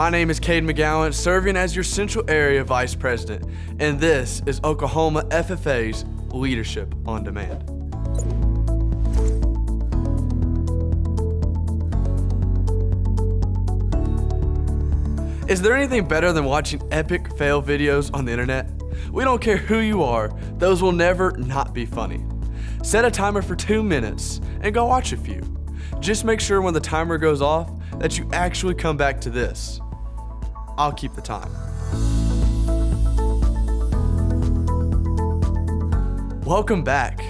My name is Kade McGowen, serving as your Central Area Vice President, and this is Oklahoma FFA's Leadership on Demand. Is there anything better than watching epic fail videos on the internet? We don't care who you are, those will never not be funny. Set a timer for 2 minutes and go watch a few. Just make sure when the timer goes off that you actually come back to this. I'll keep the time. Welcome back.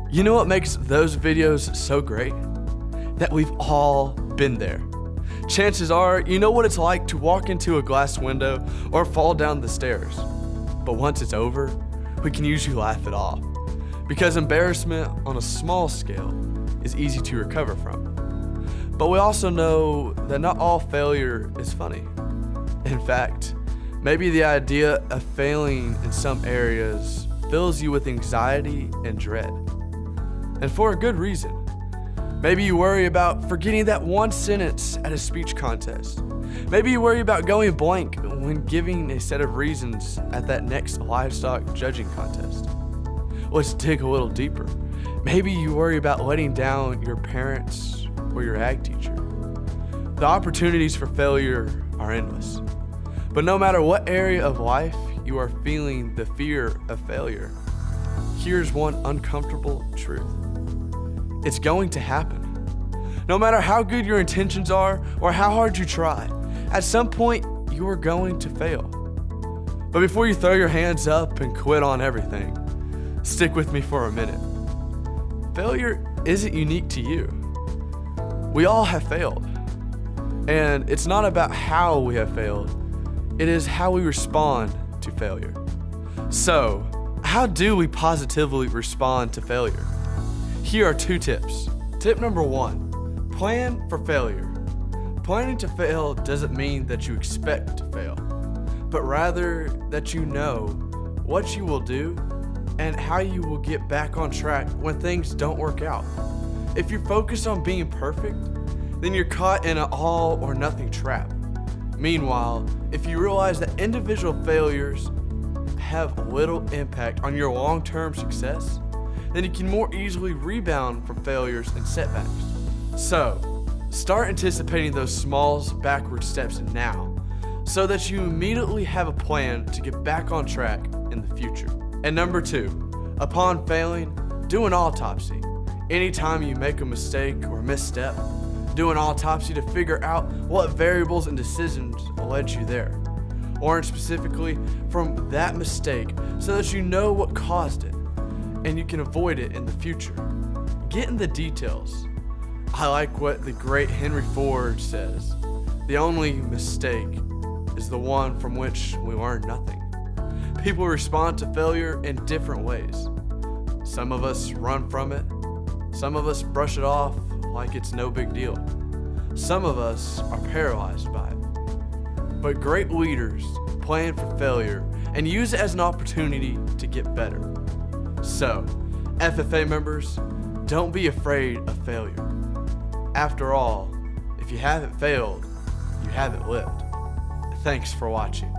You know what makes those videos so great? That we've all been there. Chances are you know what it's like to walk into a glass window or fall down the stairs. But once it's over, we can usually laugh it off. Because embarrassment on a small scale is easy to recover from. But we also know that not all failure is funny. In fact, maybe the idea of failing in some areas fills you with anxiety and dread. And for a good reason. Maybe you worry about forgetting that one sentence at a speech contest. Maybe you worry about going blank when giving a set of reasons at that next livestock judging contest. Let's dig a little deeper. Maybe you worry about letting down your parents or your ag teacher. The opportunities for failure are endless. But no matter what area of life you are feeling the fear of failure, here's one uncomfortable truth. It's going to happen. No matter how good your intentions are or how hard you try, at some point you are going to fail. But before you throw your hands up and quit on everything, stick with me for a minute. Failure isn't unique to you. We all have failed. And it's not about how we have failed, it is how we respond to failure. So, how do we positively respond to failure? Here are 2 tips. Tip number 1, plan for failure. Planning to fail doesn't mean that you expect to fail, but rather that you know what you will do and how you will get back on track when things don't work out. If you focus on being perfect, then you're caught in an all or nothing trap. Meanwhile, if you realize that individual failures have little impact on your long-term success, then you can more easily rebound from failures and setbacks. So, start anticipating those small backward steps now so that you immediately have a plan to get back on track in the future. And number 2, upon failing, do an autopsy. Anytime you make a mistake or misstep, do an autopsy to figure out what variables and decisions led you there, or specifically from that mistake so that you know what caused it and you can avoid it in the future. Get in the details. I like what the great Henry Ford says. The only mistake is the one from which we learn nothing. People respond to failure in different ways. Some of us run from it. Some of us brush it off like it's no big deal. Some of us are paralyzed by it. But great leaders plan for failure and use it as an opportunity to get better. So, FFA members, don't be afraid of failure. After all, if you haven't failed, you haven't lived. Thanks for watching.